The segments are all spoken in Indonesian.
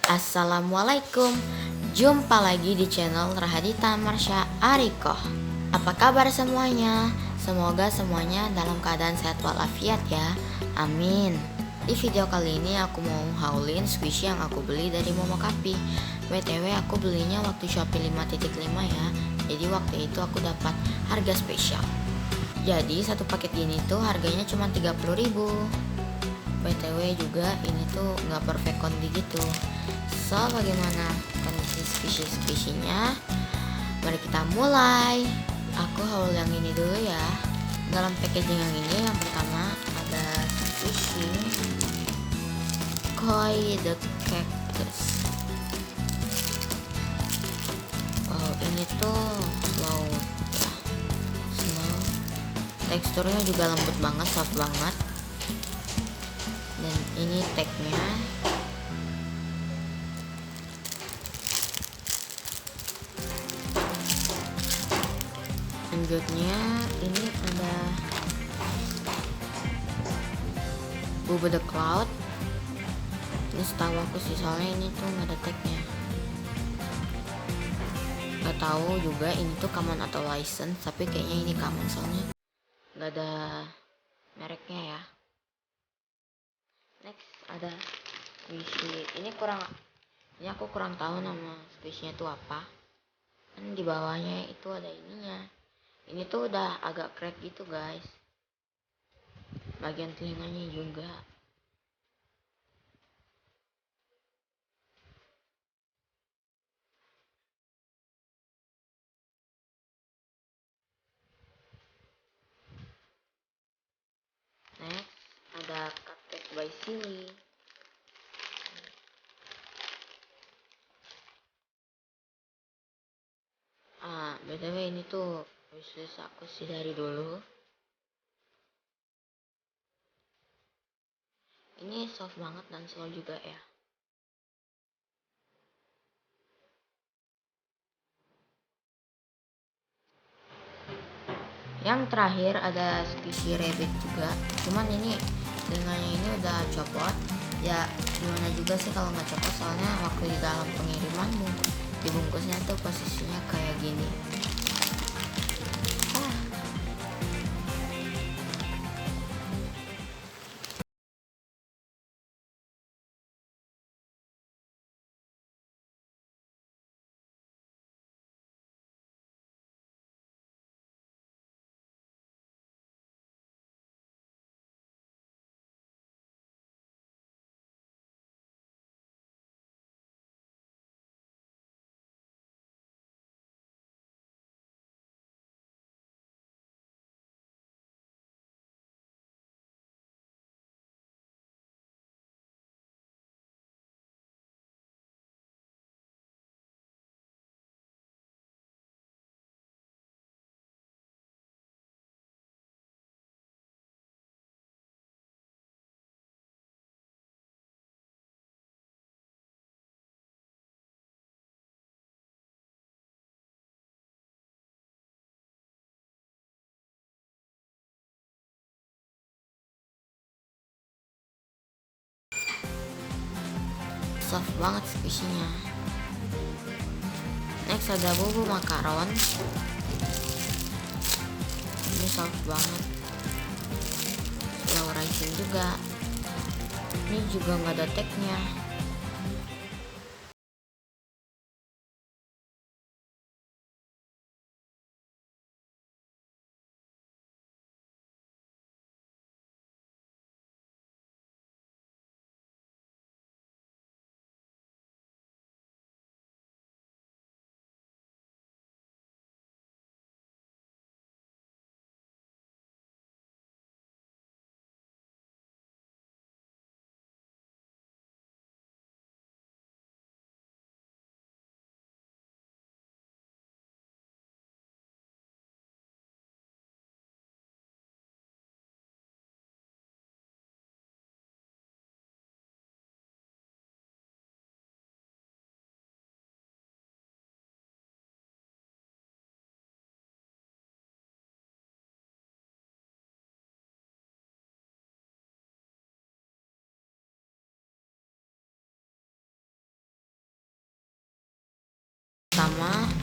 Assalamualaikum, jumpa lagi di channel Rahadita Marsha Ariko. Apa kabar semuanya? Semoga semuanya dalam keadaan sehat walafiat ya, amin. Di video kali ini aku mau haulin squishy yang aku beli dari Momokapi. BTW aku belinya waktu Shopee 5.5 ya, jadi waktu itu aku dapat harga spesial. Jadi satu paket gini tuh harganya cuma 30.000. BTW juga ini tuh nggak perfect kondi gitu. So bagaimana kondisi squishy-squishy-nya? Mari kita mulai. Aku haul yang ini dulu ya. Dalam packaging yang ini yang pertama ada squishy Koi the Cactus. Wow, ini tuh slow ya. Slow. Teksturnya juga lembut banget, soft banget. Dan ini tagnya. Selanjutnya ini ada Bubble the Cloud. Ini setahu aku sih, soalnya ini tuh nggak ada tagnya. Nggak tahu juga ini tuh common atau license, tapi kayaknya ini common soalnya nggak ada mereknya ya. Next ada squishy. Ini aku kurang tahu nama squishy-nya tuh apa. Kan di bawahnya itu ada ininya. Ini tuh udah agak crack gitu guys. Bagian telinganya juga. Next ada Cupcake by Silly. BTW ini tuh wishlist aku sih dari dulu. Ini soft banget dan slow juga ya. Yang terakhir ada squishy rabbit juga. Cuman ini telinganya ini udah copot. Ya gimana juga sih kalau nggak copot, soalnya waktu di dalam pengiriman dibungkusnya tuh posisinya kayak gini. Soft banget squishy-nya. Next ada bubuk makaron. Ini soft banget, slow rising juga. Ini juga nggak ada tagnya.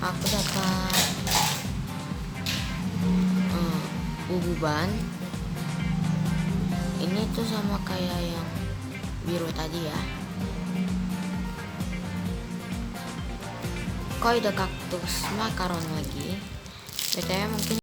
aku dapat ububan. Ini tuh sama kayak yang biru tadi ya. Koi the Cactus Macaron lagi. BTW mungkin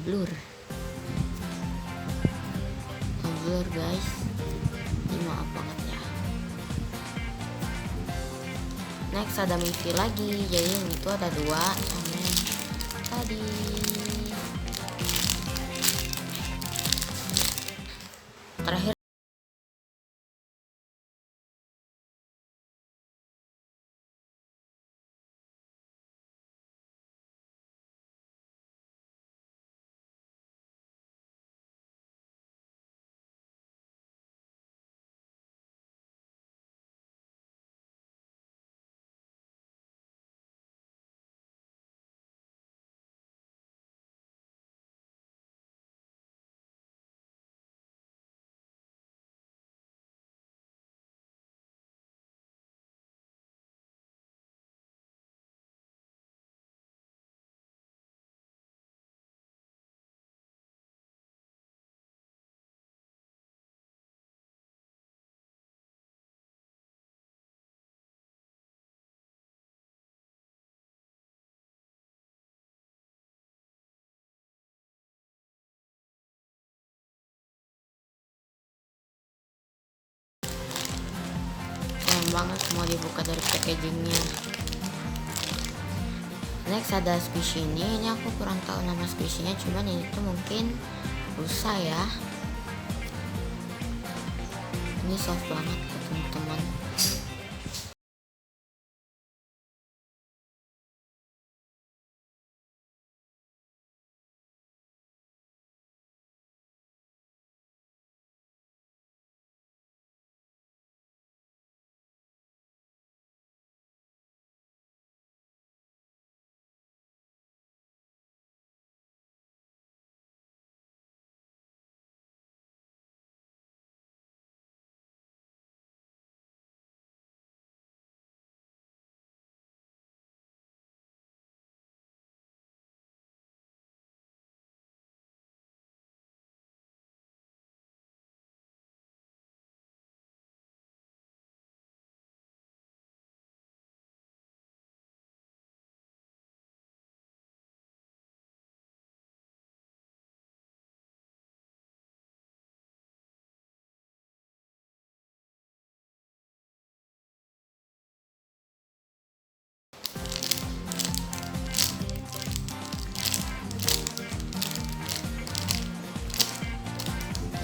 blur guys, ini maaf banget ya. Next ada Mivi lagi, jadi yang itu ada 2 sama yang tadi. Terakhir sayang banget semua dibuka dari packagingnya. Next ada squishy ini aku kurang tahu nama squishy-nya, cuman ini tuh mungkin rusa ya. Ini soft banget ya teman-teman.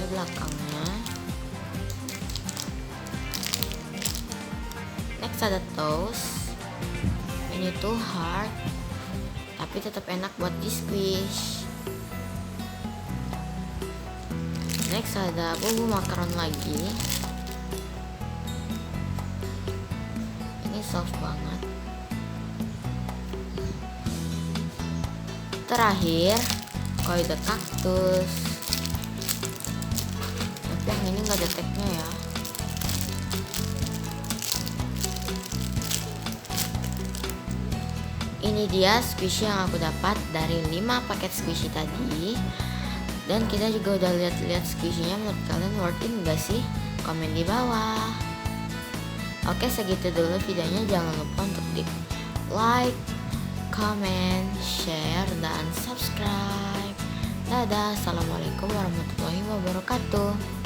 Ini belakangnya. Next ada toast. Ini tuh hard tapi tetap enak buat di squish. Next ada bumbu makaron lagi. Ini soft banget. Terakhir koi the Cactus. Tapi yang ini nggak ada tagnya ya. Ini dia squishy yang aku dapat dari 5 paket squishy tadi. Dan kita juga udah lihat-lihat squishy-nya, menurut kalian worth it gak sih? Komen di bawah. Oke, segitu dulu videonya, jangan lupa untuk di like, comment, share, dan subscribe. Dadah, assalamualaikum warahmatullahi wabarakatuh.